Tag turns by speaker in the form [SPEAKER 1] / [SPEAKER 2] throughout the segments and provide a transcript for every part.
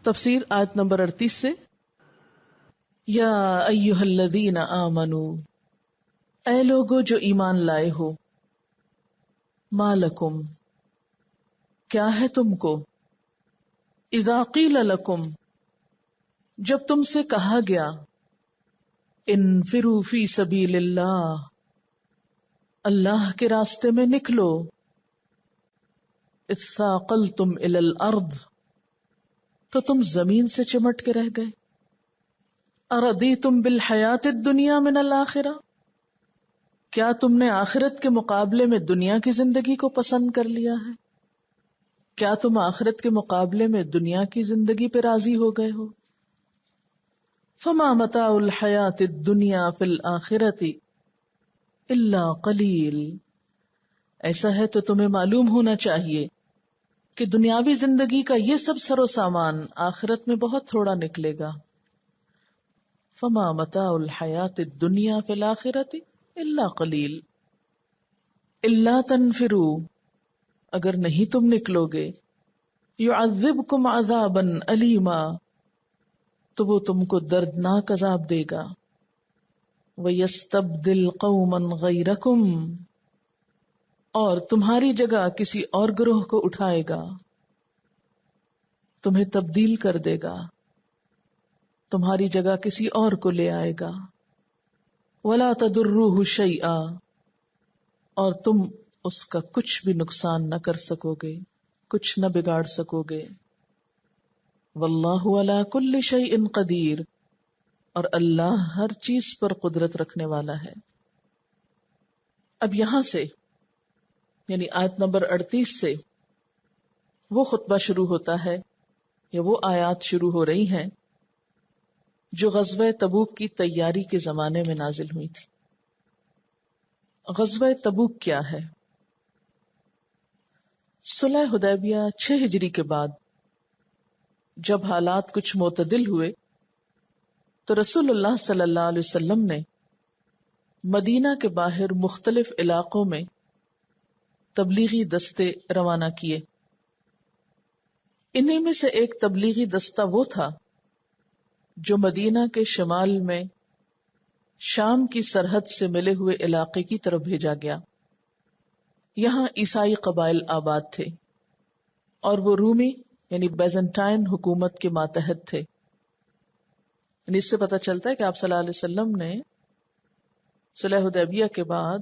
[SPEAKER 1] تفسیر آیت نمبر 38 سے، یا ایھا الذین آمنو، اے لوگو جو ایمان لائے ہو، ما لکم، کیا ہے تم کو، اذا قیل لکم، جب تم سے کہا گیا، انفروا فی سبیل اللہ، اللہ کے راستے میں نکلو، اثاقلتم الی الارض، تو تم زمین سے چمٹ کے رہ گئے، اردیتم بالحیات الدنیا من الآخرہ، کیا تم نے آخرت کے مقابلے میں دنیا کی زندگی کو پسند کر لیا ہے؟ کیا تم آخرت کے مقابلے میں دنیا کی زندگی پہ راضی ہو گئے ہو؟ فما متاع الحیات الدنیا فی الآخرۃ الا قلیل، ایسا ہے تو تمہیں معلوم ہونا چاہیے کہ دنیاوی زندگی کا یہ سب سر و سامان آخرت میں بہت تھوڑا نکلے گا۔ فما متاع الحیات الدنیا فی الآخرۃ الا قلیل، الا تنفروا، اگر نہیں تم نکلو گے، یعذبکم عذابا علیما، تو وہ تم کو دردناک عذاب دے گا، وَيَسْتَبْدِلْ قَوْمًا غَيْرَكُمْ، اور تمہاری جگہ کسی اور گروہ کو اٹھائے گا، تمہیں تبدیل کر دے گا، تمہاری جگہ کسی اور کو لے آئے گا، وَلَا تَضُرُّوهُ شَيْئًا، اور تم اس کا کچھ بھی نقصان نہ کر سکو گے، کچھ نہ بگاڑ سکو گے، وَاللَّهُ عَلَى كُلِّ شَيْءٍ قَدِيرٌ، اور اللہ ہر چیز پر قدرت رکھنے والا ہے۔ اب یہاں سے یعنی آیت نمبر 38 سے وہ خطبہ شروع ہوتا ہے یا وہ آیات شروع ہو رہی ہیں جو غزوہ تبوک کی تیاری کے زمانے میں نازل ہوئی تھی۔ غزوہ تبوک کیا ہے؟ صلح حدیبیہ 6 ہجری کے بعد جب حالات کچھ معتدل ہوئے تو رسول اللہ صلی اللہ علیہ وسلم نے مدینہ کے باہر مختلف علاقوں میں تبلیغی دستے روانہ کیے۔ انہی میں سے ایک تبلیغی دستہ وہ تھا جو مدینہ کے شمال میں شام کی سرحد سے ملے ہوئے علاقے کی طرف بھیجا گیا۔ یہاں عیسائی قبائل آباد تھے اور وہ رومی یعنی بیزنٹائن حکومت کے ماتحت تھے۔ یعنی اس سے پتہ چلتا ہے کہ آپ صلی اللہ علیہ وسلم نے صلح حدیبیہ کے بعد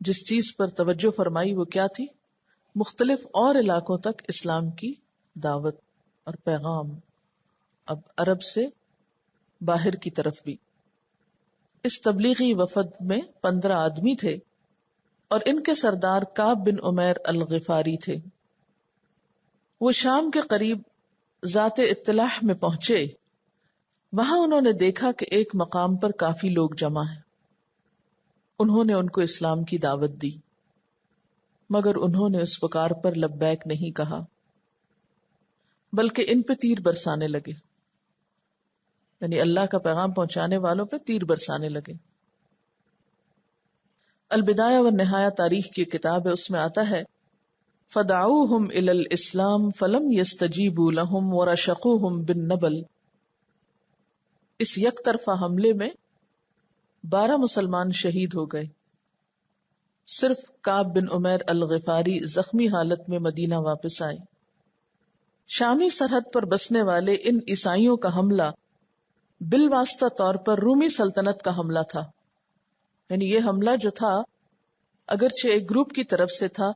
[SPEAKER 1] جس چیز پر توجہ فرمائی وہ کیا تھی؟ مختلف اور علاقوں تک اسلام کی دعوت اور پیغام، اب عرب سے باہر کی طرف بھی۔ اس تبلیغی وفد میں 15 آدمی تھے اور ان کے سردار کعب بن عمیر الغفاری تھے۔ وہ شام کے قریب ذات اطلاح میں پہنچے۔ وہاں انہوں نے دیکھا کہ ایک مقام پر کافی لوگ جمع ہیں۔ انہوں نے ان کو اسلام کی دعوت دی، مگر انہوں نے اس پکار پر لبیک نہیں کہا، بلکہ ان پہ تیر برسانے لگے، یعنی اللہ کا پیغام پہنچانے والوں پہ تیر برسانے لگے۔ البدایہ والنہایہ تاریخ کی کتاب ہے، اس میں آتا ہے فَدَعُوهُمْ إِلَى الْإِسْلَامِ فَلَمْ يَسْتَجِيبُوا لَهُمْ وَرَشَقُوهُمْ بِالنَّبْلِ، اس یک طرفہ حملے میں 12 مسلمان شہید ہو گئے، صرف کعب بن عمیر الغفاری زخمی حالت میں مدینہ واپس آئے۔ شامی سرحد پر بسنے والے ان عیسائیوں کا حملہ بالواسطہ طور پر رومی سلطنت کا حملہ تھا، یعنی یہ حملہ جو تھا اگرچہ ایک گروپ کی طرف سے تھا،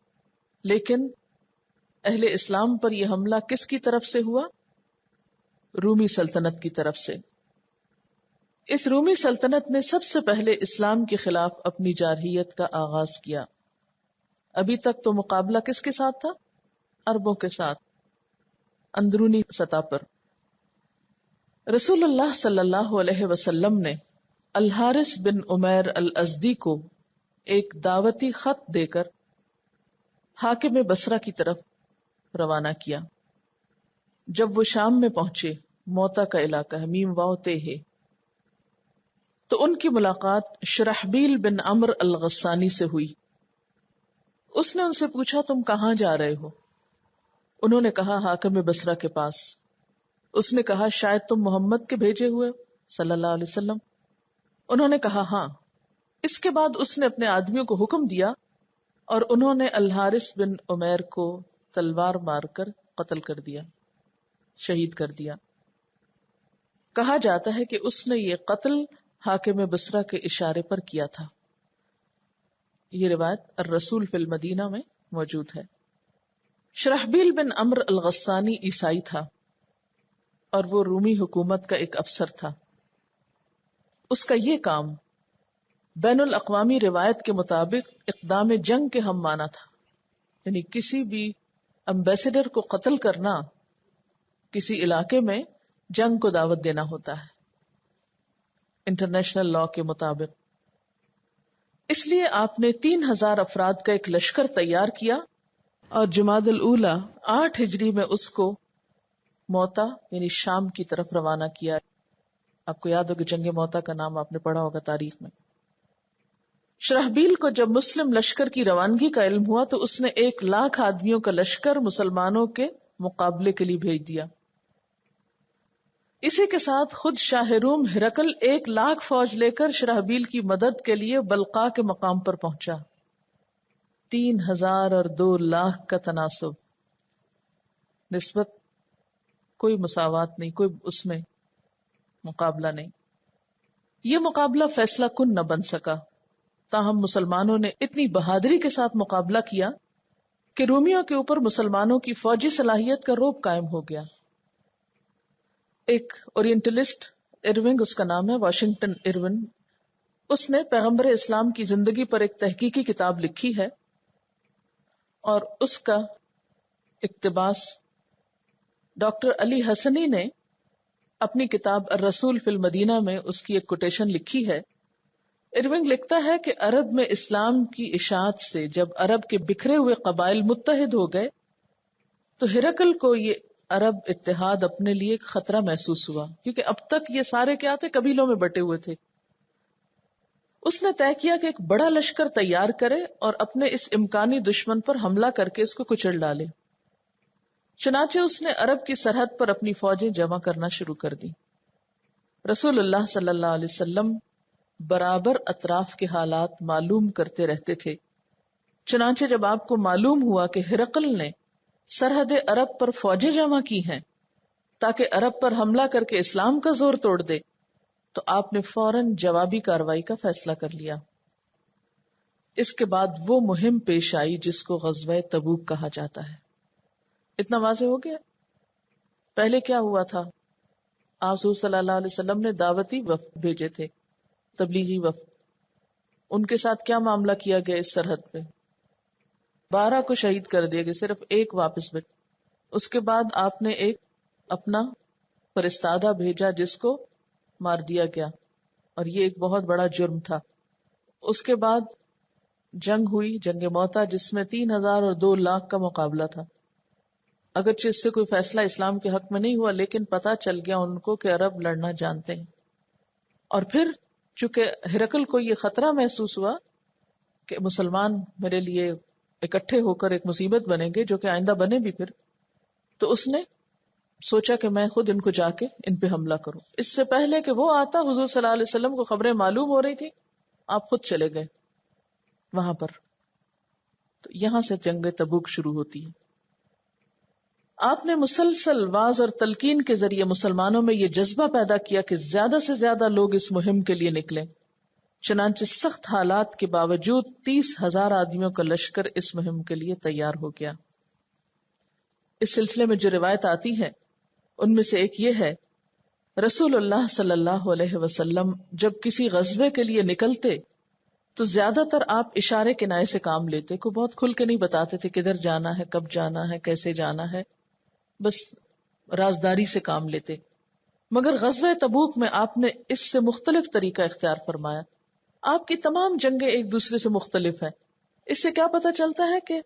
[SPEAKER 1] لیکن اہل اسلام پر یہ حملہ کس کی طرف سے ہوا؟ رومی سلطنت کی طرف سے۔ اس رومی سلطنت نے سب سے پہلے اسلام کے خلاف اپنی جارحیت کا آغاز کیا۔ ابھی تک تو مقابلہ کس کے ساتھ تھا؟ عربوں کے ساتھ، اندرونی سطح پر۔ رسول اللہ صلی اللہ علیہ وسلم نے الحارث بن عمیر الازدی کو ایک دعوتی خط دے کر حاکم بصرہ کی طرف روانہ کیا۔ جب وہ شام میں پہنچے، موتا کا علاقہ ہے، میم واو تے ہے، تو ان کی ملاقات شرحبیل بن عمرو الغسانی سے ہوئی۔ اس نے ان سے پوچھا تم کہاں جا رہے ہو؟ انہوں نے کہا حاکم بصرہ کے پاس۔ اس نے کہا شاید تم محمد کے بھیجے ہوئے صلی اللہ علیہ وسلم؟ انہوں نے کہا ہاں۔ اس کے بعد اس نے اپنے آدمیوں کو حکم دیا اور انہوں نے الحارث بن عمیر کو تلوار مار کر قتل کر دیا، شہید کر دیا۔ کہا جاتا ہے کہ اس نے یہ قتل حاکم بصرہ کے اشارے پر کیا تھا۔ یہ روایت الرسول فی المدینہ میں موجود ہے۔ شرحبیل بن عمرو الغسانی عیسائی تھا اور وہ رومی حکومت کا ایک افسر تھا۔ اس کا یہ کام بین الاقوامی روایت کے مطابق اقدام جنگ کے ہم معنی تھا، یعنی کسی بھی امبیسڈر کو قتل کرنا کسی علاقے میں جنگ کو دعوت دینا ہوتا ہے انٹرنیشنل لا کے مطابق۔ اس لیے آپ نے 3000 افراد کا ایک لشکر تیار کیا اور جمادی الاولی 8 ہجری میں اس کو موتا یعنی شام کی طرف روانہ کیا۔ آپ کو یاد ہوگا جنگ موتا کا نام آپ نے پڑھا ہوگا تاریخ میں۔ شرحبیل کو جب مسلم لشکر کی روانگی کا علم ہوا تو اس نے 1,00,000 آدمیوں کا لشکر مسلمانوں کے مقابلے کے لیے بھیج دیا۔ اسی کے ساتھ خود شاہ روم ہرقل 1,00,000 فوج لے کر شرحبیل کی مدد کے لیے بلقاء کے مقام پر پہنچا۔ 3,000 اور 2,00,000 کا تناسب، نسبت کوئی مساوات نہیں، کوئی اس میں مقابلہ نہیں۔ یہ مقابلہ فیصلہ کن نہ بن سکا، تاہم مسلمانوں نے اتنی بہادری کے ساتھ مقابلہ کیا کہ رومیوں کے اوپر مسلمانوں کی فوجی صلاحیت کا رعب قائم ہو گیا۔ ایک اورینٹلسٹ ارونگ اس کا نام ہے، واشنگٹن ارون، اس نے پیغمبر اسلام کی زندگی پر ایک تحقیقی کتاب لکھی ہے اور اس کا اقتباس ڈاکٹر علی حسنی نے اپنی کتاب الرسول فی المدینہ میں اس کی ایک کوٹیشن لکھی ہے۔ ارونگ لکھتا ہے کہ عرب میں اسلام کی اشاعت سے جب عرب کے بکھرے ہوئے قبائل متحد ہو گئے تو ہرقل کو یہ عرب اتحاد اپنے لیے ایک خطرہ محسوس ہوا، کیونکہ اب تک یہ سارے کیا تھے، قبیلوں میں بٹے ہوئے تھے۔ اس نے طے کیا کہ ایک بڑا لشکر تیار کرے اور اپنے اس امکانی دشمن پر حملہ کر کے اس کو کچل ڈالے۔ چنانچہ اس نے عرب کی سرحد پر اپنی فوجیں جمع کرنا شروع کر دی۔ رسول اللہ صلی اللہ علیہ وسلم برابر اطراف کے حالات معلوم کرتے رہتے تھے، چنانچہ جب آپ کو معلوم ہوا کہ ہرقل نے سرحد عرب پر فوجیں جمع کی ہیں تاکہ عرب پر حملہ کر کے اسلام کا زور توڑ دے، تو آپ نے فوراً جوابی کارروائی کا فیصلہ کر لیا۔ اس کے بعد وہ مہم پیش آئی جس کو غزوہ تبوک کہا جاتا ہے۔ اتنا واضح ہو گیا؟ پہلے کیا ہوا تھا؟ آپ صلی اللہ علیہ وسلم نے دعوتی وفد بھیجے تھے، تبلیغی وفد، ان کے ساتھ کیا معاملہ کیا گیا؟ اس سرحد پہ 12 کو شہید کر دیا گیا، صرف ایک واپس بچ۔ اس کے بعد آپ نے ایک اپنا فرستادہ بھیجا جس کو مار دیا گیا، اور یہ ایک بہت بڑا جرم تھا۔ اس کے بعد جنگ ہوئی، جنگ موتا، جس میں 3,000 اور 2,00,000 کا مقابلہ تھا۔ اگرچہ اس سے کوئی فیصلہ اسلام کے حق میں نہیں ہوا، لیکن پتا چل گیا ان کو کہ عرب لڑنا جانتے ہیں۔ اور پھر چونکہ ہرقل کو یہ خطرہ محسوس ہوا کہ مسلمان میرے لیے اکٹھے ہو کر ایک مصیبت بنیں گے، جو کہ آئندہ بنے بھی پھر، تو اس نے سوچا کہ میں خود ان کو جا کے ان پہ حملہ کروں۔ اس سے پہلے کہ وہ آتا، حضور صلی اللہ علیہ وسلم کو خبریں معلوم ہو رہی تھی، آپ خود چلے گئے وہاں پر۔ تو یہاں سے جنگ تبوک شروع ہوتی ہے۔ آپ نے مسلسل واعظ اور تلقین کے ذریعے مسلمانوں میں یہ جذبہ پیدا کیا کہ زیادہ سے زیادہ لوگ اس مہم کے لیے نکلیں۔ چنانچہ سخت حالات کے باوجود 30,000 آدمیوں کا لشکر اس مہم کے لیے تیار ہو گیا۔ اس سلسلے میں جو روایت آتی ہے ان میں سے ایک یہ ہے، رسول اللہ صلی اللہ علیہ وسلم جب کسی غزوے کے لیے نکلتے تو زیادہ تر آپ اشارے کنائے سے کام لیتے، کو بہت کھل کے نہیں بتاتے تھے کدھر جانا ہے، کب جانا ہے، کیسے جانا ہے، بس رازداری سے کام لیتے۔ مگر غزوہ تبوک میں آپ نے اس سے مختلف طریقہ اختیار فرمایا۔ آپ کی تمام جنگیں ایک دوسرے سے مختلف ہیں۔ اس سے کیا پتہ چلتا ہے کہ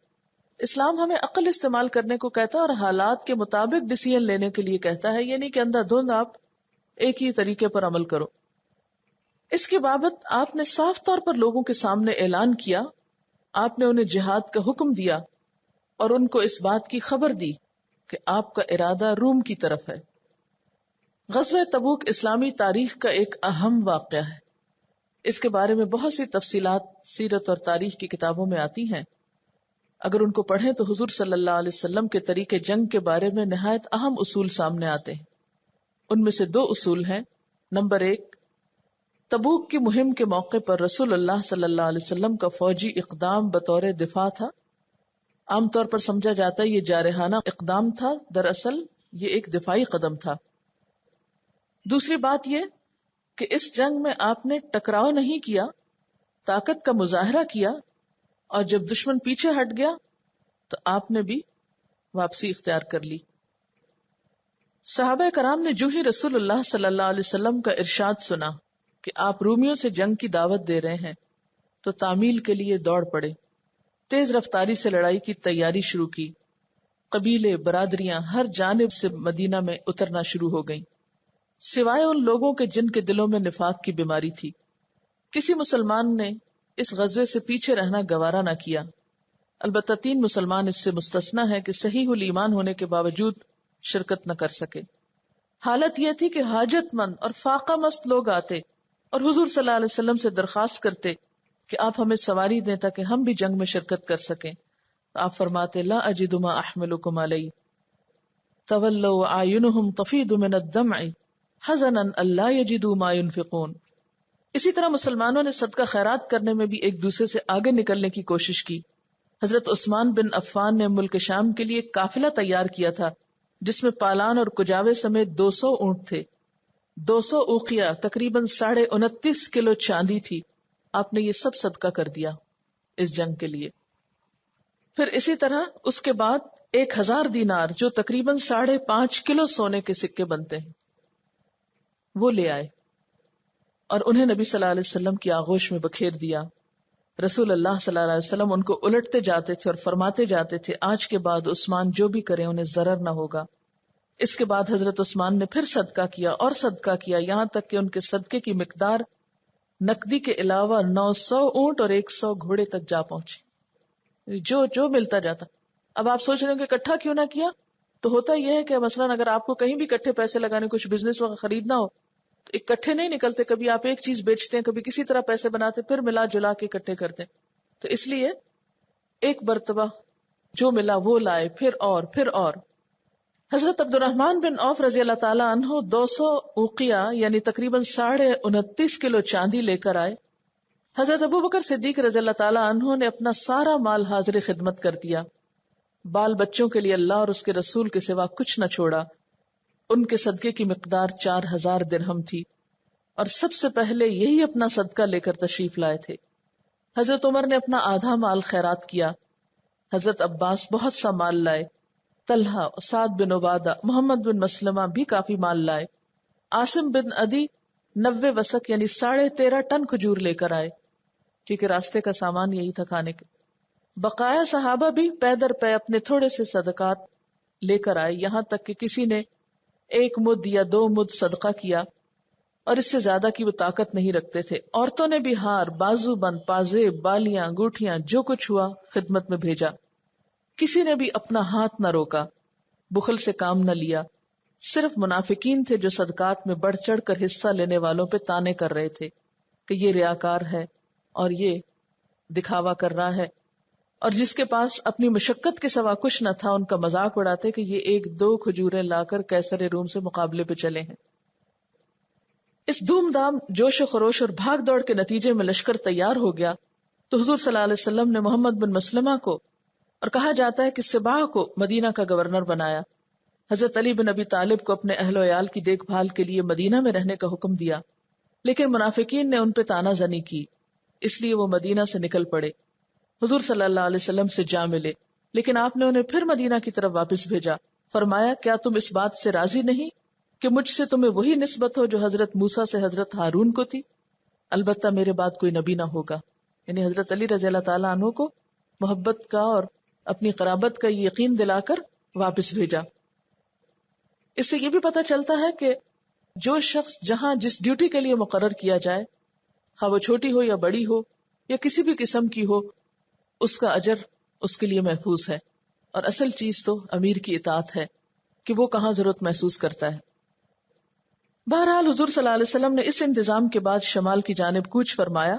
[SPEAKER 1] اسلام ہمیں عقل استعمال کرنے کو کہتا ہے اور حالات کے مطابق ڈیسیژن لینے کے لیے کہتا ہے، یہ نہیں کہ اندھا دھند آپ ایک ہی طریقے پر عمل کرو۔ اس کے بابت آپ نے صاف طور پر لوگوں کے سامنے اعلان کیا، آپ نے انہیں جہاد کا حکم دیا اور ان کو اس بات کی خبر دی کہ آپ کا ارادہ روم کی طرف ہے۔ غزوہ تبوک اسلامی تاریخ کا ایک اہم واقعہ ہے. اس کے بارے میں بہت سی تفصیلات سیرت اور تاریخ کی کتابوں میں آتی ہیں. اگر ان کو پڑھیں تو حضور صلی اللہ علیہ وسلم کے طریقے جنگ کے بارے میں نہایت اہم اصول سامنے آتے ہیں. ان میں سے 2 اصول ہیں. نمبر 1، تبوک کی مہم کے موقع پر رسول اللہ صلی اللہ علیہ وسلم کا فوجی اقدام بطور دفاع تھا. عام طور پر سمجھا جاتا ہے یہ جارحانہ اقدام تھا، دراصل یہ ایک دفاعی قدم تھا. دوسری بات یہ کہ اس جنگ میں آپ نے ٹکراؤ نہیں کیا، طاقت کا مظاہرہ کیا، اور جب دشمن پیچھے ہٹ گیا تو آپ نے بھی واپسی اختیار کر لی. صحابہ کرام نے جو ہی رسول اللہ صلی اللہ علیہ وسلم کا ارشاد سنا کہ آپ رومیوں سے جنگ کی دعوت دے رہے ہیں تو تعمیل کے لیے دوڑ پڑے. تیز رفتاری سے لڑائی کی تیاری شروع کی. قبیلے، برادریاں ہر جانب سے مدینہ میں اترنا شروع ہو گئیں، سوائے ان لوگوں کے جن کے دلوں میں نفاق کی بیماری تھی. کسی مسلمان نے اس غزوے سے پیچھے رہنا گوارا نہ کیا. البتہ 3 مسلمان اس سے مستثنی ہے کہ صحیح الایمان ہونے کے باوجود شرکت نہ کر سکے. حالت یہ تھی کہ حاجت مند اور فاقہ مست لوگ آتے اور حضور صلی اللہ علیہ وسلم سے درخواست کرتے کہ آپ ہمیں سواری دیں تاکہ ہم بھی جنگ میں شرکت کر سکیں. آپ فرماتے لا اجد ما احملکم علی تولوا اعینہم تفیض من الدمع حزنا الا یجدوا ما ينفقون. اسی طرح مسلمانوں نے صدقہ خیرات کرنے میں بھی ایک دوسرے سے آگے نکلنے کی کوشش کی. حضرت عثمان بن عفان نے ملک شام کے لیے ایک قافلہ تیار کیا تھا جس میں پالان اور کجاوے سمیت 200 اونٹ تھے. 200 اوقیہ تقریباً 29.5 کلو چاندی تھی. آپ نے یہ سب صدقہ کر دیا اس جنگ کے لیے. پھر اسی طرح اس کے بعد 1000 دینار جو تقریباً 5.5 کلو سونے کے سکے بنتے ہیں وہ لے آئے اور انہیں نبی صلی اللہ علیہ وسلم کی آغوش میں بکھیر دیا. رسول اللہ صلی اللہ علیہ وسلم ان کو الٹتے جاتے تھے اور فرماتے جاتے تھے آج کے بعد عثمان جو بھی کرے انہیں ضرر نہ ہوگا. اس کے بعد حضرت عثمان نے پھر صدقہ کیا اور صدقہ کیا، یہاں تک کہ ان کے صدقے کی مقدار نقدی کے علاوہ 900 اونٹ اور 100 گھوڑے تک جا پہنچی. جو ملتا جاتا. اب آپ سوچ رہے ہیں کہ اکٹھا کیوں نہ کیا؟ تو ہوتا یہ ہے کہ مثلا اگر آپ کو کہیں بھی اکٹھے پیسے لگانے، کچھ بزنس وغیرہ خریدنا ہو تو اکٹھے نہیں نکلتے. کبھی آپ ایک چیز بیچتے ہیں، کبھی کسی طرح پیسے بناتے، پھر ملا جلا کے اکٹھے کرتے. تو اس لیے ایک مرتبہ جو ملا وہ لائے، پھر اور. حضرت عبد الرحمن بن عوف رضی اللہ تعالیٰ عنہ 200 اوقیہ یعنی تقریباً 29.5 کلو چاندی لے کر آئے. حضرت ابو بکر صدیق رضی اللہ تعالیٰ عنہ نے اپنا سارا مال حاضر خدمت کر دیا. بال بچوں کے لیے اللہ اور اس کے رسول کے سوا کچھ نہ چھوڑا. ان کے صدقے کی مقدار 4000 درہم تھی اور سب سے پہلے یہی اپنا صدقہ لے کر تشریف لائے تھے. حضرت عمر نے اپنا آدھا مال خیرات کیا. حضرت عباس بہت سا مال لائے. طلحہ، سعد بن عبادہ، محمد بن مسلمہ بھی کافی مال لائے. عاصم بن عدی 90 وسق یعنی 13.5 ٹن کھجور لے کر آئے کیونکہ راستے کا سامان یہی تھا کھانے کے. بقایا صحابہ بھی پے در پے اپنے تھوڑے سے صدقات لے کر آئے، یہاں تک کہ کسی نے 1 مد یا 2 مد صدقہ کیا اور اس سے زیادہ کی وہ طاقت نہیں رکھتے تھے. عورتوں نے بھی ہار، بازو بند، پازیب، بالیاں، انگوٹھیاں جو کچھ ہوا خدمت میں بھیجا. کسی نے بھی اپنا ہاتھ نہ روکا، بخل سے کام نہ لیا. صرف منافقین تھے جو صدقات میں بڑھ چڑھ کر حصہ لینے والوں پہ تانے کر رہے تھے کہ یہ ریاکار ہے اور یہ دکھاوا کر رہا ہے، اور جس کے پاس اپنی مشقت کے سوا کچھ نہ تھا ان کا مذاق اڑاتے کہ یہ 1-2 کھجوریں لا کر قیصر روم سے مقابلے پہ چلے ہیں. اس دھوم دھام، جوش و خروش اور بھاگ دوڑ کے نتیجے میں لشکر تیار ہو گیا تو حضور صلی اللہ علیہ وسلم نے محمد بن مسلمہ کو، اور کہا جاتا ہے کہ سباہ کو، مدینہ کا گورنر بنایا. حضرت علی بن ابی طالب کو اپنے اہل و عیال کی دیکھ بھال کے لیے مدینہ میں رہنے کا حکم دیا، لیکن منافقین نے ان پہ تانا زنی کی، اس لیے وہ مدینہ سے نکل پڑے. حضور صلی اللہ علیہ وسلم سے جا ملے، لیکن آپ نے انہیں پھر مدینہ کی طرف واپس بھیجا. فرمایا کیا تم اس بات سے راضی نہیں کہ مجھ سے تمہیں وہی نسبت ہو جو حضرت موسیٰ سے حضرت ہارون کو تھی؟ البتہ میرے بعد کوئی نبی نہ ہوگا. یعنی حضرت علی رضی اللہ تعالیٰ عنہ کو محبت کا اور اپنی قرابت کا یقین دلا کر واپس بھیجا. اس سے یہ بھی پتہ چلتا ہے کہ جو شخص جہاں جس ڈیوٹی کے لیے مقرر کیا جائے، خواہ وہ چھوٹی ہو یا بڑی ہو یا کسی بھی قسم کی ہو، اس کا اجر اس کے لیے محفوظ ہے. اور اصل چیز تو امیر کی اطاعت ہے کہ وہ کہاں ضرورت محسوس کرتا ہے. بہرحال حضور صلی اللہ علیہ وسلم نے اس انتظام کے بعد شمال کی جانب کوچ فرمایا.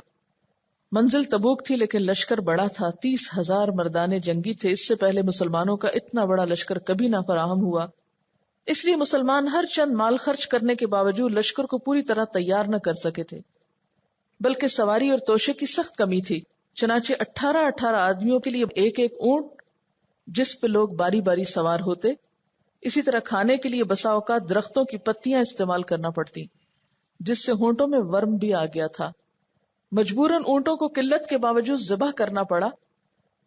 [SPEAKER 1] منزل تبوک تھی لیکن لشکر بڑا تھا، 30,000 مردان جنگی تھے. اس سے پہلے مسلمانوں کا اتنا بڑا لشکر کبھی نہ فراہم ہوا. اس لیے مسلمان ہر چند مال خرچ کرنے کے باوجود لشکر کو پوری طرح تیار نہ کر سکے تھے، بلکہ سواری اور توشے کی سخت کمی تھی. چنانچہ 18 آدمیوں کے لیے ایک ایک اونٹ جس پہ لوگ باری باری سوار ہوتے. اسی طرح کھانے کے لیے بسا اوقات درختوں کی پتیاں استعمال کرنا پڑتی، جس سے ہونٹوں میں ورم بھی آ گیا تھا. مجبوراً اونٹوں کو قلت کے باوجود ذبح کرنا پڑا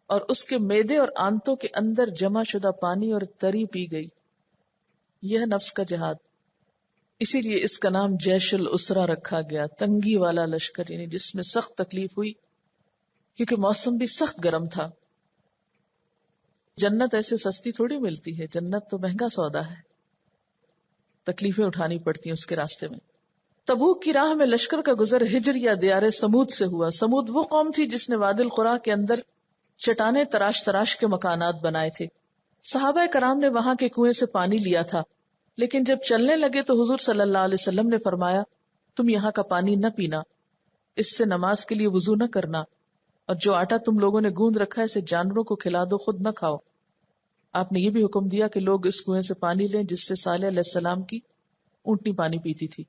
[SPEAKER 1] اور اس کے معدے اور آنتوں کے اندر جمع شدہ پانی اور تری پی گئی. یہ نفس کا جہاد. اسی لیے اس کا نام جیش الاسرا رکھا گیا، تنگی والا لشکر، یعنی جس میں سخت تکلیف ہوئی کیونکہ موسم بھی سخت گرم تھا. جنت ایسے سستی تھوڑی ملتی ہے، جنت تو مہنگا سودا ہے، تکلیفیں اٹھانی پڑتی ہیں اس کے راستے میں. تبوک کی راہ میں لشکر کا گزر ہجر یا دیار سمود سے ہوا. سمود وہ قوم تھی جس نے وادی القرا کے اندر چٹانیں تراش تراش کے مکانات بنائے تھے. صحابہ کرام نے وہاں کے کنویں سے پانی لیا تھا، لیکن جب چلنے لگے تو حضور صلی اللہ علیہ وسلم نے فرمایا تم یہاں کا پانی نہ پینا، اس سے نماز کے لیے وضو نہ کرنا، اور جو آٹا تم لوگوں نے گوند رکھا ہے اسے جانوروں کو کھلا دو، خود نہ کھاؤ. آپ نے یہ بھی حکم دیا کہ لوگ اس کنویں سے پانی لیں جس سے صالح علیہ السلام کی اونٹنی پانی پیتی تھی.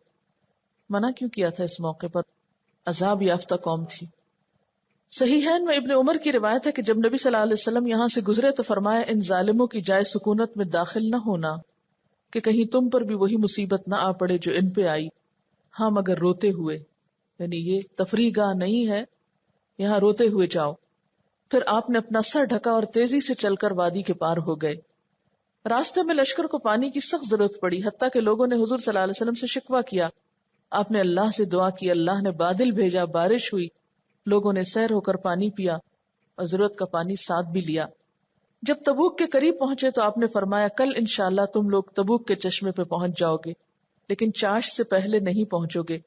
[SPEAKER 1] منع کیوں کیا تھا اس موقع پر؟ عذاب یافتہ قوم تھی. صحیحین میں ابن عمر کی روایت ہے کہ جب نبی صلی اللہ علیہ وسلم یہاں سے گزرے تو فرمایا ان ظالموں کی جائے سکونت میں داخل نہ ہونا کہ کہیں تم پر بھی وہی مصیبت نہ آ پڑے جو ان پہ آئی. ہاں مگر روتے ہوئے، یعنی یہ تفریح گاہ نہیں ہے، یہاں روتے ہوئے جاؤ. پھر آپ نے اپنا سر ڈھکا اور تیزی سے چل کر وادی کے پار ہو گئے. راستے میں لشکر کو پانی کی سخت ضرورت پڑی، حتیٰ کہ لوگوں نے حضور صلی اللہ علیہ وسلم سے شکوہ کیا. آپ نے اللہ سے دعا کی، اللہ نے بادل بھیجا، بارش ہوئی، لوگوں نے سیر ہو کر پانی پیا اور ضرورت کا پانی ساتھ بھی لیا. جب تبوک کے قریب پہنچے تو آپ نے فرمایا کل انشاءاللہ تم لوگ تبوک کے چشمے پہ پہنچ جاؤ گے، لیکن چاش سے پہلے نہیں پہنچو گے،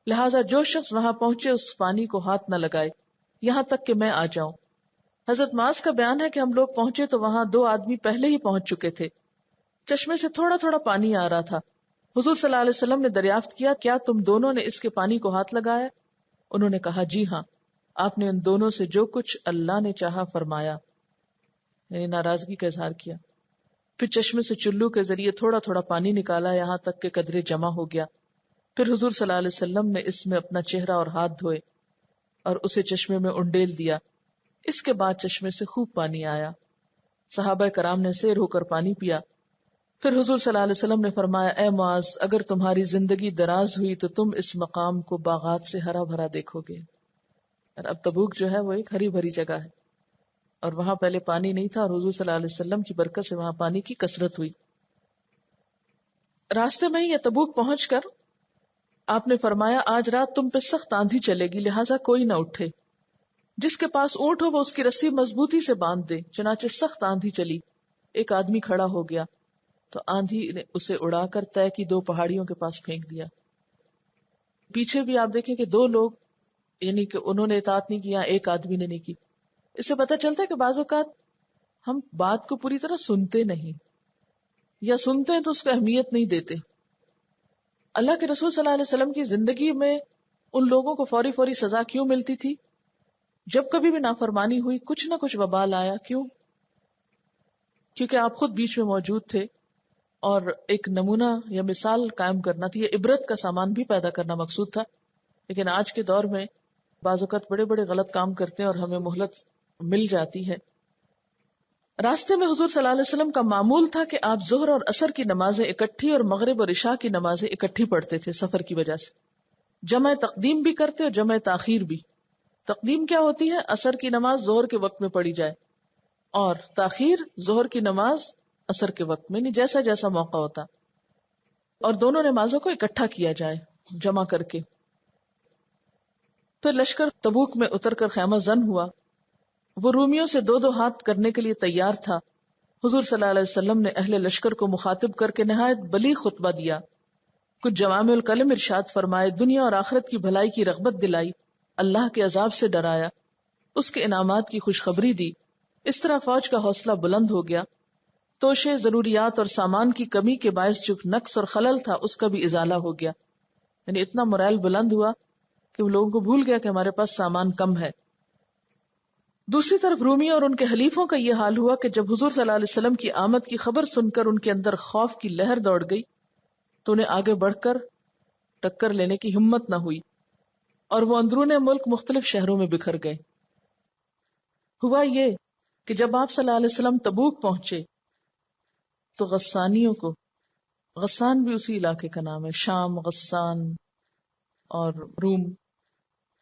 [SPEAKER 1] لہٰذا جو شخص وہاں پہنچے اس پانی کو ہاتھ نہ لگائے یہاں تک کہ میں آ جاؤں. حضرت معاذ کا بیان ہے کہ ہم لوگ پہنچے تو وہاں 2 آدمی پہلے ہی پہنچ چکے تھے. چشمے سے تھوڑا تھوڑا پانی آ رہا تھا. حضور صلی اللہ علیہ وسلم نے دریافت کیا کیا تم دونوں نے اس کے پانی کو ہاتھ لگایا؟ انہوں نے کہا جی ہاں. آپ نے ان دونوں سے جو کچھ اللہ نے چاہا فرمایا، یعنی ناراضگی کا اظہار کیا. پھر چشمے سے چلو کے ذریعے تھوڑا تھوڑا پانی نکالا یہاں تک کہ قدرے جمع ہو گیا. پھر حضور صلی اللہ علیہ وسلم نے اس میں اپنا چہرہ اور ہاتھ دھوئے اور اسے چشمے میں انڈیل دیا. اس کے بعد چشمے سے خوب پانی آیا. صحابہ کرام نے سیر ہو کر پانی پیا. پھر حضور صلی اللہ علیہ وسلم نے فرمایا اے معاذ اگر تمہاری زندگی دراز ہوئی تو تم اس مقام کو باغات سے ہرا بھرا دیکھو گے. اب تبوک جو ہے وہ ایک ہری بھری جگہ ہے اور وہاں پہلے پانی نہیں تھا اور حضور صلی اللہ علیہ وسلم کی برکت سے وہاں پانی کی کثرت ہوئی. راستے میں ہی یہ تبوک پہنچ کر آپ نے فرمایا آج رات تم پہ سخت آندھی چلے گی، لہٰذا کوئی نہ اٹھے. جس کے پاس اونٹ ہو وہ اس کی رسی مضبوطی سے باندھ دے. چنانچہ سخت آندھی چلی. ایک آدمی کھڑا ہو گیا تو آندھی نے اسے اڑا کر طے کی 2 پہاڑیوں کے پاس پھینک دیا. پیچھے بھی آپ دیکھیں کہ 2 لوگ، یعنی کہ انہوں نے اطاعت نہیں کیا، ایک آدمی نے نہیں کی. اس سے پتہ چلتا ہے کہ بعض اوقات ہم بات کو پوری طرح سنتے نہیں، یا سنتے ہیں تو اس کو اہمیت نہیں دیتے. اللہ کے رسول صلی اللہ علیہ وسلم کی زندگی میں ان لوگوں کو فوری فوری سزا کیوں ملتی تھی؟ جب کبھی بھی نافرمانی ہوئی کچھ نہ کچھ وبال آیا. کیوں؟ کیونکہ آپ خود بیچ میں موجود تھے اور ایک نمونہ یا مثال قائم کرنا تھی، یہ عبرت کا سامان بھی پیدا کرنا مقصود تھا. لیکن آج کے دور میں بعض اوقات بڑے بڑے غلط کام کرتے ہیں اور ہمیں مہلت مل جاتی ہے. راستے میں حضور صلی اللہ علیہ وسلم کا معمول تھا کہ آپ ظہر اور عصر کی نمازیں اکٹھی اور مغرب اور عشاء کی نمازیں اکٹھی پڑھتے تھے سفر کی وجہ سے. جمع تقدیم بھی کرتے اور جمع تاخیر بھی. تقدیم کیا ہوتی ہے؟ عصر کی نماز ظہر کے وقت میں پڑھی جائے اور تاخیر ظہر کی نماز عصر کے وقت میں، نہیں جیسا جیسا موقع ہوتا، اور دونوں نمازوں کو اکٹھا کیا جائے جمع کر کے. پھر لشکر تبوک میں اتر کر خیمہ زن ہوا. وہ رومیوں سے 2 ہاتھ کرنے کے لیے تیار تھا. حضور صلی اللہ علیہ وسلم نے اہل لشکر کو مخاطب کر کے نہایت بلیغ خطبہ دیا. کچھ جوامع الکلم ارشاد فرمائے، دنیا اور آخرت کی بھلائی کی رغبت دلائی، اللہ کے عذاب سے ڈرایا، اس کے انعامات کی خوشخبری دی. اس طرح فوج کا حوصلہ بلند ہو گیا. توشے ضروریات اور سامان کی کمی کے باعث جو نقص اور خلل تھا اس کا بھی ازالہ ہو گیا، یعنی اتنا morale بلند ہوا کہ وہ لوگوں کو بھول گیا کہ ہمارے پاس سامان کم ہے۔ دوسری طرف رومی اور ان کے حلیفوں کا یہ حال ہوا کہ جب حضور صلی اللہ علیہ وسلم کی آمد کی خبر سن کر ان کے اندر خوف کی لہر دوڑ گئی تو انہیں آگے بڑھ کر ٹکر لینے کی ہمت نہ ہوئی اور وہ اندرون ملک مختلف شہروں میں بکھر گئے۔ ہوا یہ کہ جب آپ صلی اللہ علیہ وسلم تبوک پہنچے تو غسانیوں کو، غسان بھی اسی علاقے کا نام ہے، شام، غسان اور روم،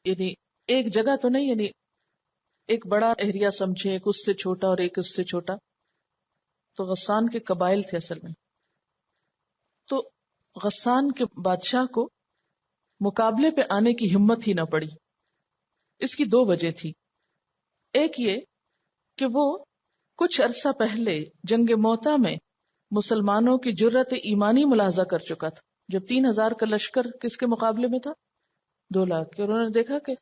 [SPEAKER 1] یعنی ایک جگہ تو نہیں، یعنی ایک بڑا ایریا سمجھے، ایک اس سے چھوٹا اور ایک اس سے چھوٹا، تو غسان کے قبائل تھے اصل میں۔ تو غسان کے بادشاہ کو مقابلے پہ آنے کی ہمت ہی نہ پڑی۔ اس کی دو وجہ تھی۔ ایک یہ کہ وہ کچھ عرصہ پہلے جنگ موتا میں مسلمانوں کی جرت ایمانی ملاحظہ کر چکا تھا، جب 3000 کا لشکر کس کے مقابلے میں تھا؟ 2 لاکھ، اور انہوں نے دیکھا کہ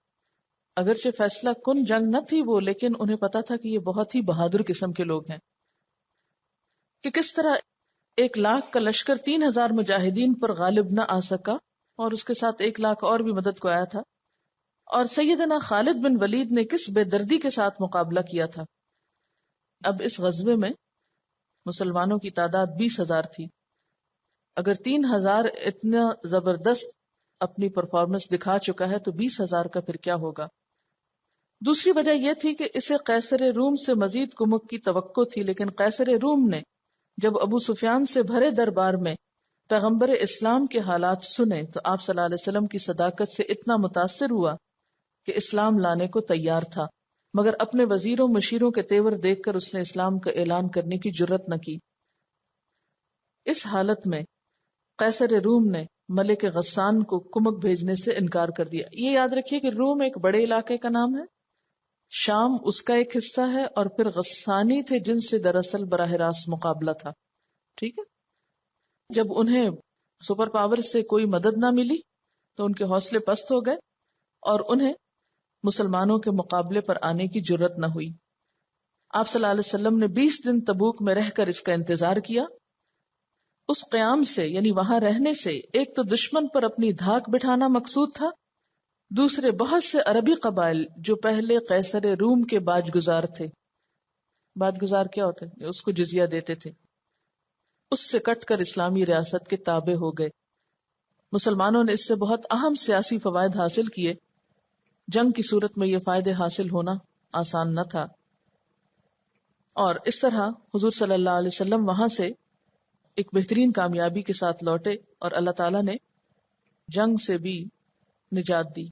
[SPEAKER 1] اگرچہ فیصلہ کن جنگ نہ تھی وہ، لیکن انہیں پتا تھا کہ یہ بہت ہی بہادر قسم کے لوگ ہیں، کہ کس طرح 1 لاکھ کا لشکر 3000 مجاہدین پر غالب نہ آ سکا، اور اس کے ساتھ 1 لاکھ اور بھی مدد کو آیا تھا، اور سیدنا خالد بن ولید نے کس بے دردی کے ساتھ مقابلہ کیا تھا۔ اب اس غزوے میں مسلمانوں کی تعداد 20,000 تھی۔ اگر 3000 اتنا زبردست اپنی پرفارمنس دکھا چکا ہے تو 20,000 کا پھر کیا ہوگا؟ دوسری وجہ یہ تھی کہ اسے قیصر روم سے مزید کمک کی توقع تھی، لیکن قیصر روم نے جب ابو سفیان سے بھرے دربار میں پیغمبر اسلام کے حالات سنے تو آپ صلی اللہ علیہ وسلم کی صداقت سے اتنا متاثر ہوا کہ اسلام لانے کو تیار تھا، مگر اپنے وزیروں مشیروں کے تیور دیکھ کر اس نے اسلام کا اعلان کرنے کی جرت نہ کی۔ اس حالت میں قیصر روم نے ملک غسان کو کمک بھیجنے سے انکار کر دیا۔ یہ یاد رکھیے کہ روم ایک بڑے علاقے کا نام ہے، شام اس کا ایک حصہ ہے، اور پھر غسانی تھے جن سے دراصل براہ راست مقابلہ تھا۔ ٹھیک ہے، جب انہیں سپر پاور سے کوئی مدد نہ ملی تو ان کے حوصلے پست ہو گئے اور انہیں مسلمانوں کے مقابلے پر آنے کی جرت نہ ہوئی۔ آپ صلی اللہ علیہ وسلم نے 20 دن تبوک میں رہ کر اس کا انتظار کیا۔ اس قیام سے، یعنی وہاں رہنے سے، ایک تو دشمن پر اپنی دھاک بٹھانا مقصود تھا، دوسرے بہت سے عربی قبائل جو پہلے قیصر روم کے باج گزار تھے، باج گزار کیا ہوتے ہیں؟ اس کو جزیہ دیتے تھے، اس سے کٹ کر اسلامی ریاست کے تابع ہو گئے۔ مسلمانوں نے اس سے بہت اہم سیاسی فوائد حاصل کیے۔ جنگ کی صورت میں یہ فائدے حاصل ہونا آسان نہ تھا، اور اس طرح حضور صلی اللہ علیہ وسلم وہاں سے ایک بہترین کامیابی کے ساتھ لوٹے اور اللہ تعالیٰ نے جنگ سے بھی نجات دی۔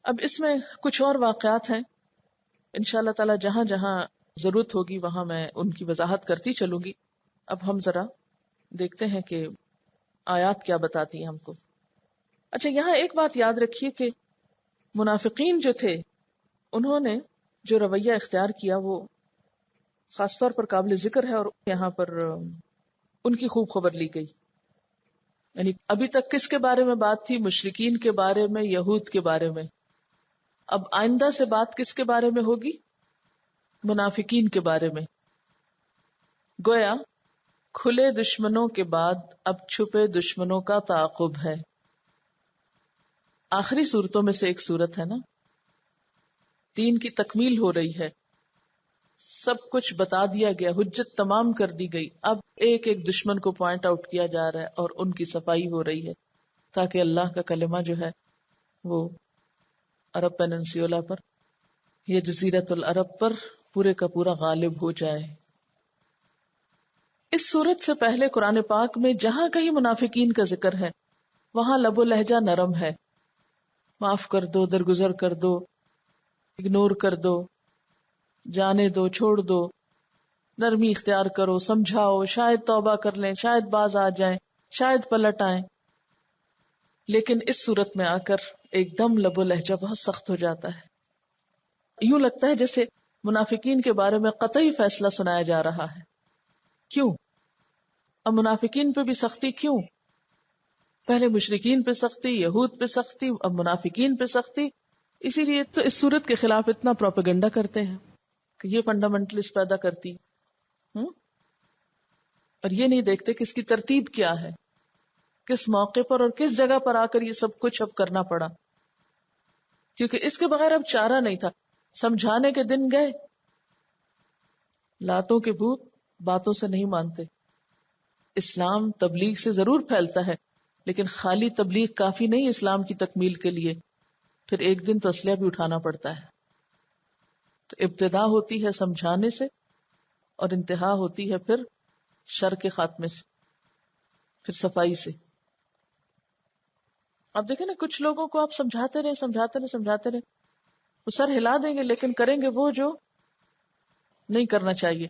[SPEAKER 1] اب اس میں کچھ اور واقعات ہیں، انشاءاللہ تعالیٰ جہاں جہاں ضرورت ہوگی وہاں میں ان کی وضاحت کرتی چلوں گی۔ اب ہم ذرا دیکھتے ہیں کہ آیات کیا بتاتی ہیں ہم کو۔ اچھا، یہاں ایک بات یاد رکھیے کہ منافقین جو تھے انہوں نے جو رویہ اختیار کیا وہ خاص طور پر قابل ذکر ہے، اور یہاں پر ان کی خوب خبر لی گئی۔ یعنی ابھی تک کس کے بارے میں بات تھی؟ مشرکین کے بارے میں، یہود کے بارے میں۔ اب آئندہ سے بات کس کے بارے میں ہوگی؟ منافقین کے بارے میں۔ گویا کھلے دشمنوں کے بعد اب چھپے دشمنوں کا تعاقب ہے۔ آخری صورتوں میں سے ایک صورت ہے نا، دین کی تکمیل ہو رہی ہے، سب کچھ بتا دیا گیا، حجت تمام کر دی گئی، اب ایک ایک دشمن کو پوائنٹ آؤٹ کیا جا رہا ہے اور ان کی صفائی ہو رہی ہے تاکہ اللہ کا کلمہ جو ہے وہ عرب پیننسیولا پر یا جزیرت العرب پر پورے کا پورا غالب ہو جائے۔ اس صورت سے پہلے قرآن پاک میں جہاں کہیں منافقین کا ذکر ہے وہاں لب و لہجہ نرم ہے، معاف کر دو، درگزر کر دو، اگنور کر دو، جانے دو، چھوڑ دو، نرمی اختیار کرو، سمجھاؤ، شاید توبہ کر لیں، شاید باز آ جائیں، شاید پلٹ آئیں۔ لیکن اس صورت میں آ کر ایک دم لب و لہجہ بہت سخت ہو جاتا ہے، یوں لگتا ہے جیسے منافقین کے بارے میں قطعی فیصلہ سنایا جا رہا ہے۔ کیوں؟ اب منافقین پہ بھی سختی کیوں؟ پہلے مشرکین پہ سختی، یہود پہ سختی، اب منافقین پہ سختی۔ اسی لیے تو اس صورت کے خلاف اتنا پروپیگنڈا کرتے ہیں کہ یہ فنڈامنٹلسٹ پیدا کرتی۔ اور یہ نہیں دیکھتے کہ اس کی ترتیب کیا ہے، کس موقع پر اور کس جگہ پر آ کر یہ سب کچھ اب کرنا پڑا، کیونکہ اس کے بغیر اب چارہ نہیں تھا. سمجھانے کے دن گئے، لاتوں کے بھوت باتوں سے نہیں مانتے. اسلام تبلیغ سے ضرور پھیلتا ہے، لیکن خالی تبلیغ کافی نہیں اسلام کی تکمیل کے لیے. پھر ایک دن تو اسلحہ بھی اٹھانا پڑتا ہے. تو ابتدا ہوتی ہے سمجھانے سے اور انتہا ہوتی ہے پھر شر کے خاتمے سے، پھر صفائی سے. اب دیکھیں نا، کچھ لوگوں کو آپ سمجھاتے رہے وہ سر ہلا دیں گے، لیکن کریں گے وہ جو نہیں کرنا چاہیے،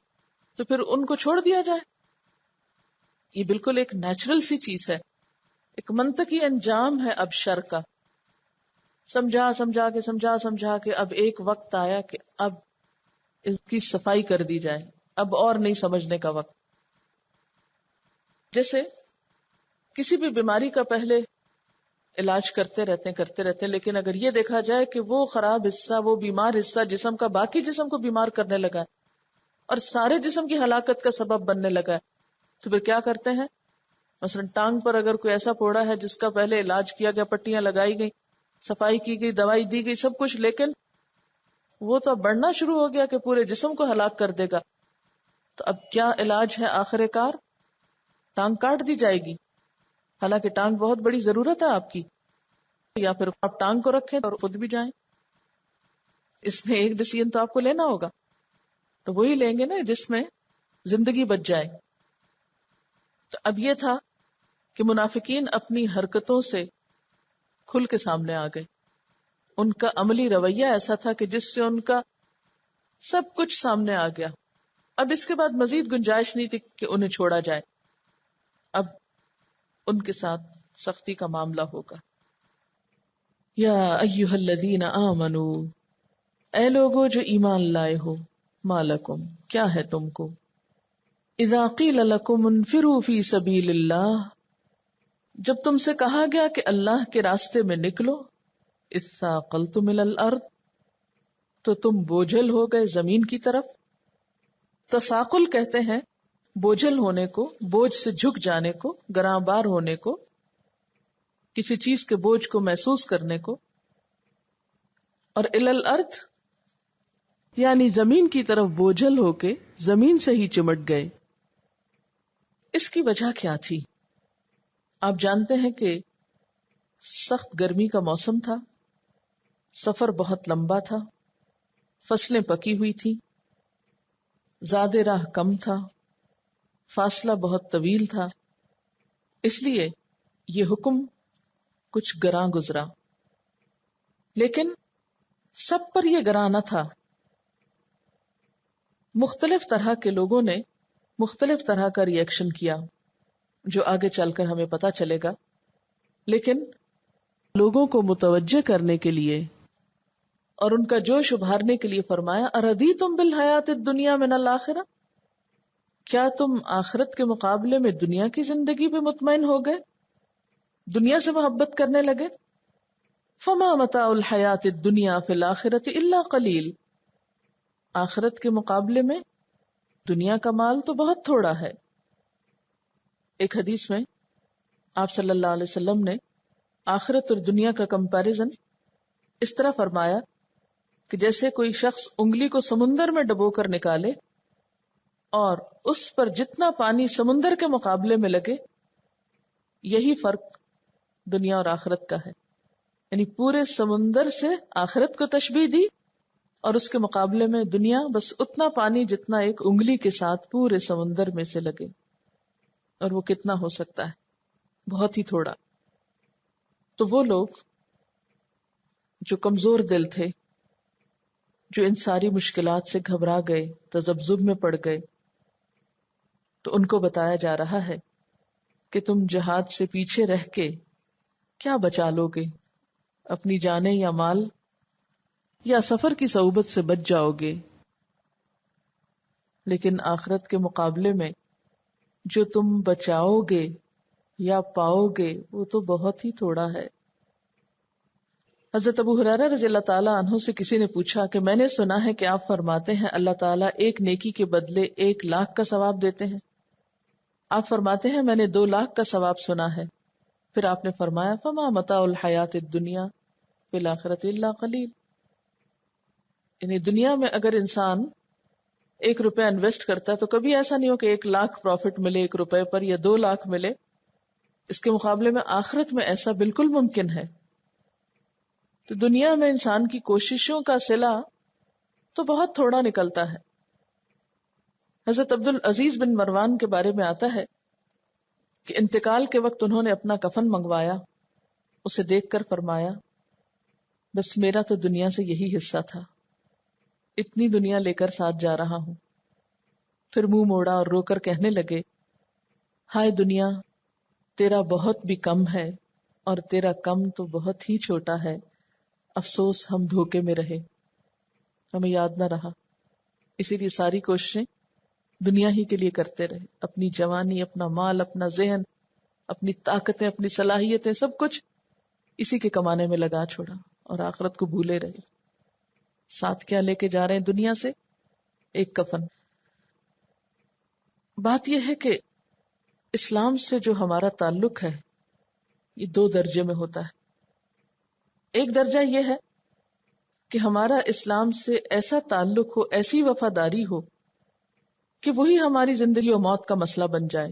[SPEAKER 1] تو پھر ان کو چھوڑ دیا جائے. یہ بالکل ایک نیچرل سی چیز ہے، ایک منطقی انجام ہے اب شر کا. سمجھا کے اب ایک وقت آیا کہ اب اس کی صفائی کر دی جائے، اب اور نہیں سمجھنے کا وقت. جیسے کسی بھی بیماری کا پہلے علاج کرتے رہتے ہیں، لیکن اگر یہ دیکھا جائے کہ وہ خراب حصہ، وہ بیمار حصہ جسم کا باقی جسم کو بیمار کرنے لگا ہے اور سارے جسم کی ہلاکت کا سبب بننے لگا ہے، تو پھر کیا کرتے ہیں؟ مثلا ٹانگ پر اگر کوئی ایسا پھوڑا ہے جس کا پہلے علاج کیا گیا، پٹیاں لگائی گئی، صفائی کی گئی، دوائی دی گئی، سب کچھ، لیکن وہ تو بڑھنا شروع ہو گیا کہ پورے جسم کو ہلاک کر دے گا. تو اب کیا علاج ہے آخر کار؟ ٹانگ کاٹ دی جائے گی، حالانکہ ٹانگ بہت بڑی ضرورت ہے آپ کی، یا پھر آپ ٹانگ کو رکھیں اور خود بھی جائیں. اس میں ایک ڈیسیژن تو آپ کو لینا ہوگا، تو وہی لیں گے نا جس میں زندگی بچ جائے. تو اب یہ تھا کہ منافقین اپنی حرکتوں سے کھل کے سامنے آ گئے. ان کا عملی رویہ ایسا تھا کہ جس سے ان کا سب کچھ سامنے آ گیا. اب اس کے بعد مزید گنجائش نہیں تھی کہ انہیں چھوڑا جائے، اب ان کے ساتھ سختی کا معاملہ ہوگا. یا ایھا الذین آمنو، اے لوگو جو ایمان لائے ہو، ما لکم، کیا ہے تم کو، اذا قیل لکم انفروا فی سبیل اللہ، جب تم سے کہا گیا کہ اللہ کے راستے میں نکلو، اثاقلتم الی الارض، تو تم بوجھل ہو گئے زمین کی طرف. تساقل کہتے ہیں بوجھل ہونے کو، بوجھ سے جھک جانے کو، گراں بار ہونے کو، کسی چیز کے بوجھ کو محسوس کرنے کو. اور الی الارض یعنی زمین کی طرف بوجھل ہو کے زمین سے ہی چمٹ گئے. اس کی وجہ کیا تھی؟ آپ جانتے ہیں کہ سخت گرمی کا موسم تھا، سفر بہت لمبا تھا، فصلیں پکی ہوئی تھی، زاد راہ کم تھا، فاصلہ بہت طویل تھا، اس لیے یہ حکم کچھ گراں گزرا. لیکن سب پر یہ گراں نہ تھا. مختلف طرح کے لوگوں نے مختلف طرح کا ری ایکشن کیا، جو آگے چل کر ہمیں پتا چلے گا. لیکن لوگوں کو متوجہ کرنے کے لیے اور ان کا جوش ابھارنے کے لیے فرمایا، اردیتم بالحیات الدنیا من الآخرہ، کیا تم آخرت کے مقابلے میں دنیا کی زندگی پہ مطمئن ہو گئے، دنیا سے محبت کرنے لگے. فما متاع الحیات الدنیا فی الآخرۃ الا قلیل، آخرت کے مقابلے میں دنیا کا مال تو بہت تھوڑا ہے. ایک حدیث میں آپ صلی اللہ علیہ وسلم نے آخرت اور دنیا کا کمپیریزن اس طرح فرمایا کہ جیسے کوئی شخص انگلی کو سمندر میں ڈبو کر نکالے اور اس پر جتنا پانی سمندر کے مقابلے میں لگے، یہی فرق دنیا اور آخرت کا ہے. یعنی پورے سمندر سے آخرت کو تشبیہ دی اور اس کے مقابلے میں دنیا بس اتنا پانی جتنا ایک انگلی کے ساتھ پورے سمندر میں سے لگے. اور وہ کتنا ہو سکتا ہے؟ بہت ہی تھوڑا. تو وہ لوگ جو کمزور دل تھے، جو ان ساری مشکلات سے گھبرا گئے، تذبذب میں پڑ گئے، تو ان کو بتایا جا رہا ہے کہ تم جہاد سے پیچھے رہ کے کیا بچا لو گے، اپنی جانیں یا مال، یا سفر کی صعوبت سے بچ جاؤ گے. لیکن آخرت کے مقابلے میں جو تم بچاؤ گے یا پاؤ گے وہ تو بہت ہی تھوڑا ہے. حضرت ابو ہریرہ رضی اللہ تعالیٰ عنہ سے کسی نے پوچھا کہ میں نے سنا ہے کہ آپ فرماتے ہیں اللہ تعالیٰ ایک نیکی کے بدلے 1,00,000 کا ثواب دیتے ہیں. آپ فرماتے ہیں میں نے 2 لاکھ کا ثواب سنا ہے. پھر آپ نے فرمایا فما متاع الحیات الدنیا فی الآخرۃ الا قلیل. یعنی دنیا میں اگر انسان 1 روپیہ انویسٹ کرتا ہے تو کبھی ایسا نہیں ہو کہ 1 لاکھ پروفٹ ملے 1 روپے پر یا 2 لاکھ ملے. اس کے مقابلے میں آخرت میں ایسا بالکل ممکن ہے. تو دنیا میں انسان کی کوششوں کا صلہ تو بہت تھوڑا نکلتا ہے. حضرت عبد العزیز بن مروان کے بارے میں آتا ہے کہ انتقال کے وقت انہوں نے اپنا کفن منگوایا. اسے دیکھ کر فرمایا بس میرا تو دنیا سے یہی حصہ تھا، اتنی دنیا لے کر ساتھ جا رہا ہوں. پھر منہ موڑا اور رو کر کہنے لگے ہائے دنیا، تیرا بہت بھی کم ہے اور تیرا کم تو بہت ہی چھوٹا ہے. افسوس ہم دھوکے میں رہے، ہمیں یاد نہ رہا. اسی لیے ساری کوششیں دنیا ہی کے لیے کرتے رہے. اپنی جوانی، اپنا مال، اپنا ذہن، اپنی طاقتیں، اپنی صلاحیتیں، سب کچھ اسی کے کمانے میں لگا چھوڑا اور آخرت کو بھولے رہے. ساتھ کیا لے کے جا رہے ہیں دنیا سے؟ ایک کفن. بات یہ ہے کہ اسلام سے جو ہمارا تعلق ہے یہ 2 درجے میں ہوتا ہے. ایک درجہ یہ ہے کہ ہمارا اسلام سے ایسا تعلق ہو، ایسی وفاداری ہو کہ وہی ہماری زندگی و موت کا مسئلہ بن جائے.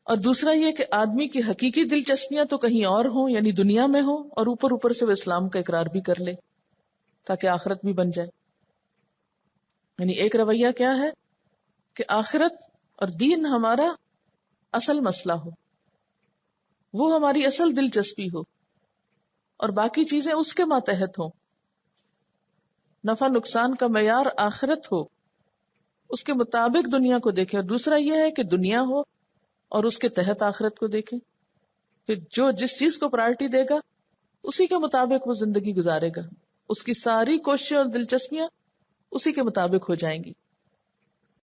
[SPEAKER 1] اور دوسرا یہ کہ آدمی کی حقیقی دلچسپیاں تو کہیں اور ہوں، یعنی دنیا میں ہوں، اور اوپر اوپر سے وہ اسلام کا اقرار بھی کر لے تاکہ آخرت بھی بن جائے. یعنی ایک رویہ کیا ہے کہ آخرت اور دین ہمارا اصل مسئلہ ہو، وہ ہماری اصل دلچسپی ہو، اور باقی چیزیں اس کے ماتحت ہوں. نفع نقصان کا معیار آخرت ہو، اس کے مطابق دنیا کو دیکھیں. اور دوسرا یہ ہے کہ دنیا ہو اور اس کے تحت آخرت کو دیکھیں. پھر جو جس چیز کو پرائرٹی دے گا اسی کے مطابق وہ زندگی گزارے گا، اس کی ساری کوششیں اور دلچسپیاں اسی کے مطابق ہو جائیں گی.